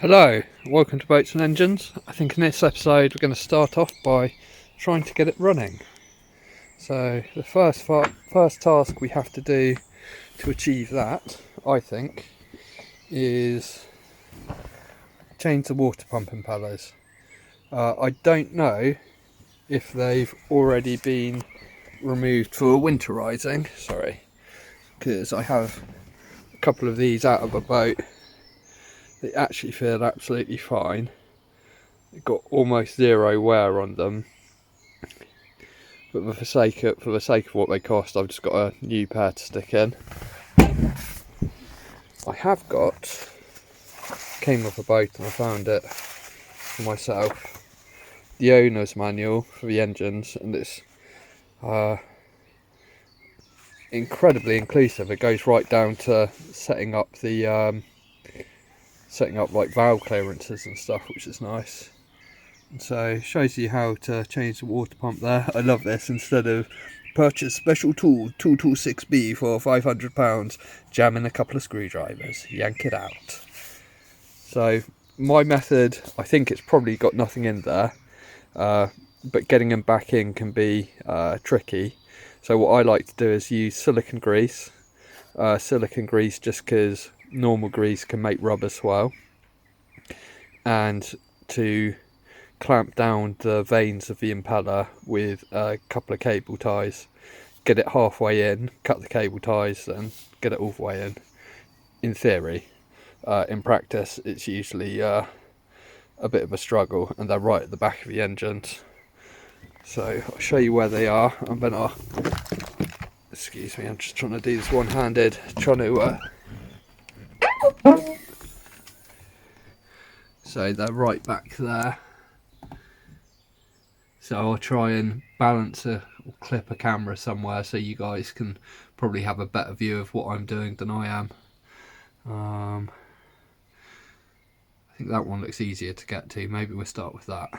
Hello, welcome to Boats and Engines. I think in this episode we're going to start off by trying to get it running. So the first task we have to do to achieve that, I think, is change the water pump impellers. I don't know if they've already been removed for winterizing, because I have a couple of these out of a boat. They actually feel absolutely fine. They've got almost zero wear on them, but for the sake of what they cost, I've just got a new pair to stick in. I have came off a boat and I found it for myself, the owner's manual for the engines, and it's incredibly inclusive. It goes right down to setting up like valve clearances and stuff, which is nice. And so it shows you how to change the water pump there. I love this. Instead of purchase special tool 226B for £500, jam in a couple of screwdrivers, yank it out. So my method, I think it's probably got nothing in there, but getting them back in can be tricky. So what I like to do is use silicone grease just because normal grease can make rubber swell, and to clamp down the vanes of the impeller with a couple of cable ties, get it halfway in, cut the cable ties, then get it all the way in. In theory, in practice it's usually a bit of a struggle, and they're right at the back of the engines. So I'll show you where they are. Excuse me, I'm just trying to do this one-handed, so they're right back there. So I'll try and balance or clip a camera somewhere so you guys can probably have a better view of what I'm doing than I am. I think that one looks easier to get to. Maybe we'll start with that.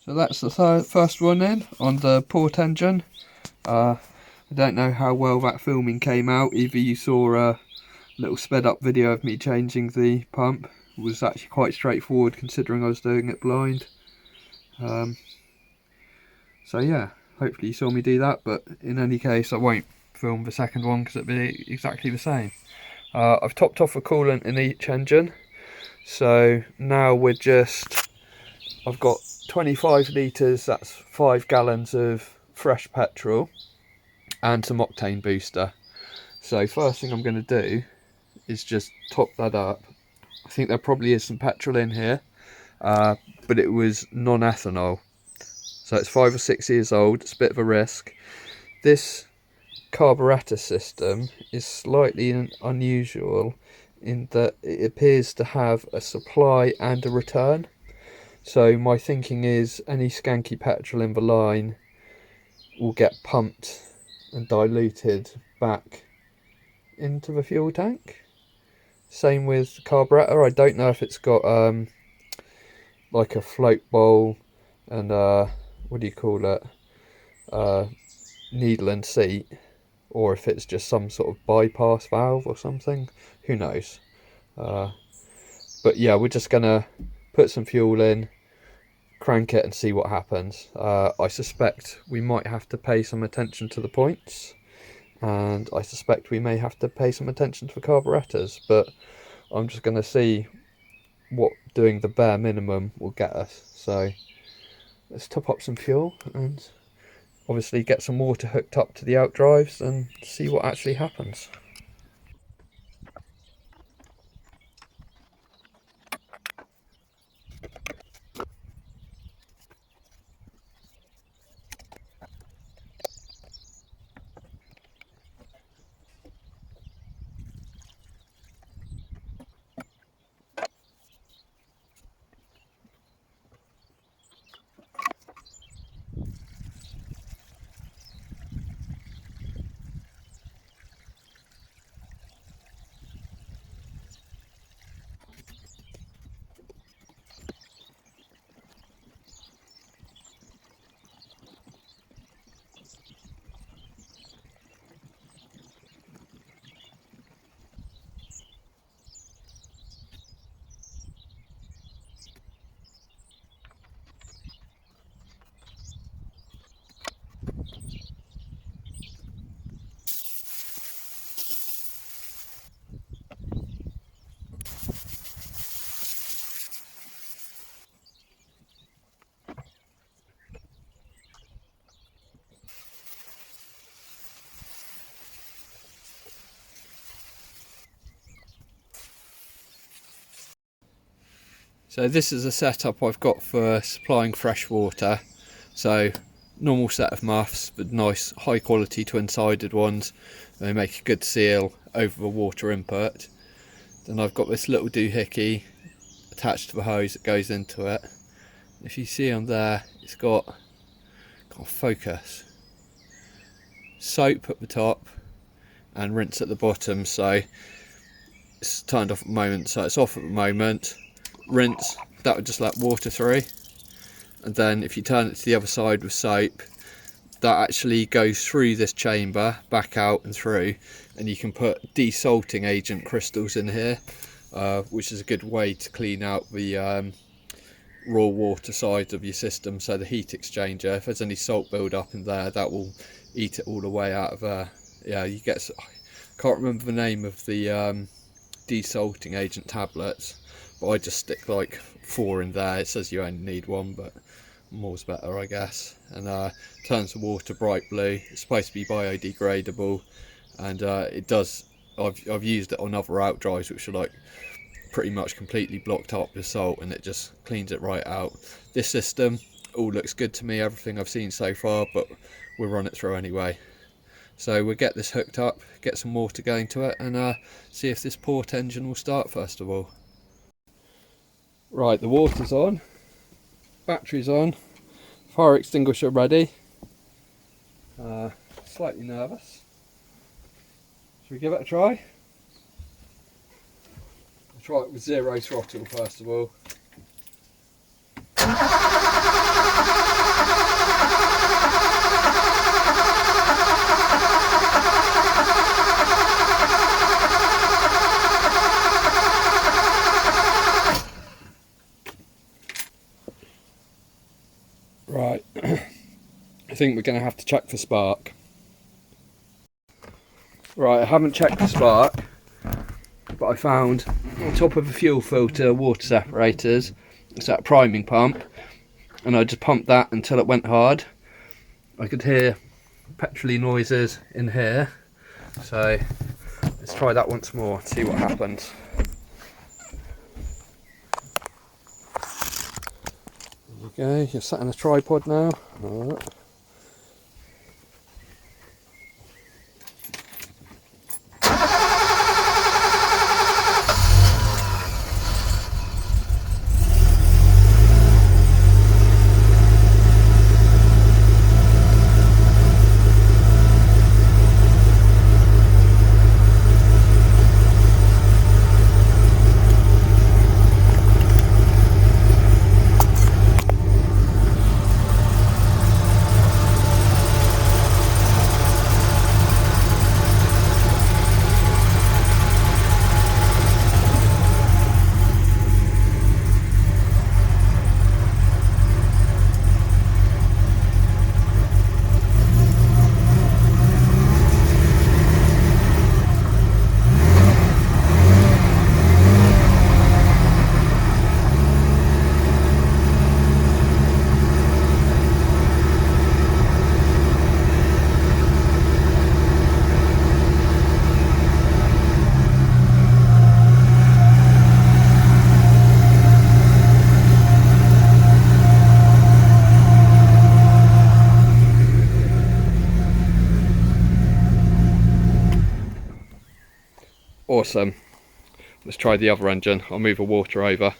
So that's the first one in on the port engine. I don't know how well that filming came out. Either you saw a little sped up video of me changing the pump. It was actually quite straightforward considering I was doing it blind. So yeah, hopefully you saw me do that, but in any case I won't film the second one because it'll be exactly the same. I've topped off the coolant in each engine, so now we're just I've got 25 litres, that's 5 gallons of fresh petrol and some octane booster. So first thing I'm going to do is just top that up. I think there probably is some petrol in here, but it was non-ethanol. So it's 5 or 6 years old, it's a bit of a risk. This carburettor system is slightly unusual in that it appears to have a supply and a return. So my thinking is any skanky petrol in the line will get pumped and diluted back into the fuel tank. Same with the carburettor. I don't know if it's got like a float bowl and what do you call it, needle and seat, or if it's just some sort of bypass valve or something. Who knows? But yeah, we're just gonna put some fuel in, crank it and see what happens. I suspect we might have to pay some attention to the points, and I suspect we may have to pay some attention to the carburettors, but I'm just going to see what doing the bare minimum will get us. So let's top up some fuel and obviously get some water hooked up to the outdrives and see what actually happens. So this is a setup I've got for supplying fresh water. So normal set of muffs, but nice high quality twin-sided ones. They make a good seal over the water input. Then I've got this little doohickey attached to the hose that goes into it. If you see on there, it's got, can't focus, soap at the top and rinse at the bottom. So it's turned off at the moment, so it's off at the moment. Rinse, that would just let water through, and then if you turn it to the other side with soap, that actually goes through this chamber back out and through, and you can put desalting agent crystals in here, which is a good way to clean out the raw water side of your system. So the heat exchanger, if there's any salt build up in there, that will eat it all the way out of there. Yeah, you get, I can't remember the name of the desalting agent tablets, but I just stick like 4 in there. It says you only need 1, but more's better, I guess. And turns the water bright blue. It's supposed to be biodegradable, and it does. I've used it on other outdrives which are like pretty much completely blocked up with salt, and it just cleans it right out. This system all looks good to me, everything I've seen so far, but we'll run it through anyway. So we'll get this hooked up, get some water going to it, and see if this port engine will start first of all. Right, the water's on, battery's on, fire extinguisher ready. Slightly nervous. Should we give it a try? I'll try it with 0 throttle first of all. Right, I think we're going to have to check for spark. Right, I haven't checked for spark, but I found on top of the fuel filter water separators, it's that priming pump, and I just pumped that until it went hard. I could hear petrol-y noises in here, so let's try that once more, see what happens. There you go, you're sat on a tripod now. All right. Awesome. Let's try the other engine. I'll move the water over.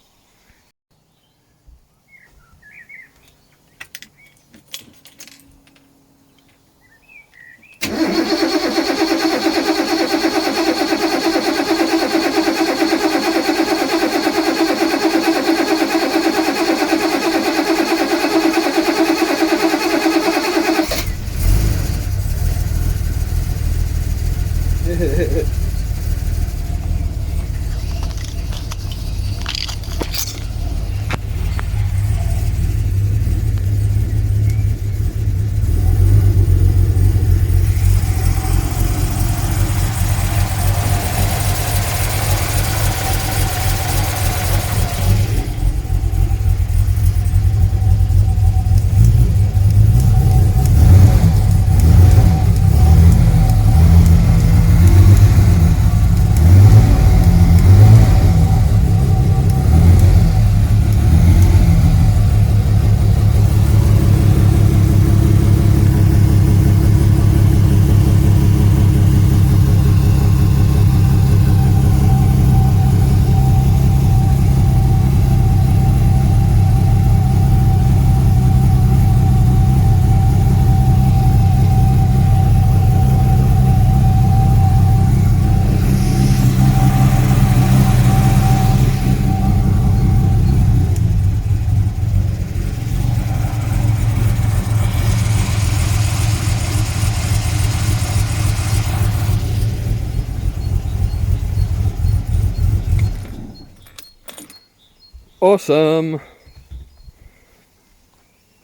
Awesome.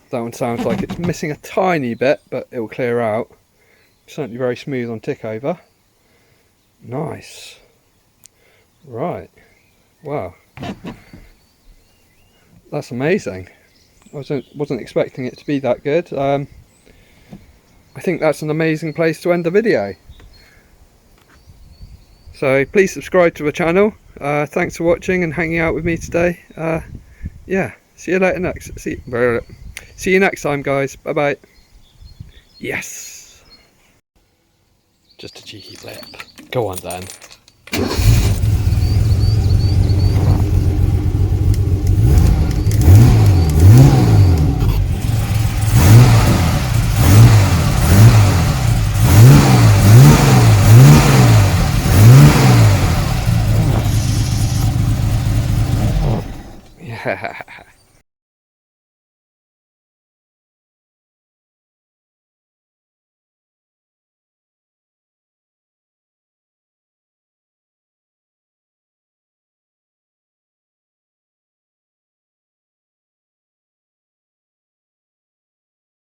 That one sounds like it's missing a tiny bit, but it will clear out. Certainly very smooth on tick over. Nice. Right. Wow. That's amazing. I wasn't expecting it to be that good. I think that's an amazing place to end the video. So please subscribe to the channel. Thanks for watching and hanging out with me today. Yeah, see you later see you next time, guys. Bye bye. Yes. Just a cheeky flip. Go on then. Yeah.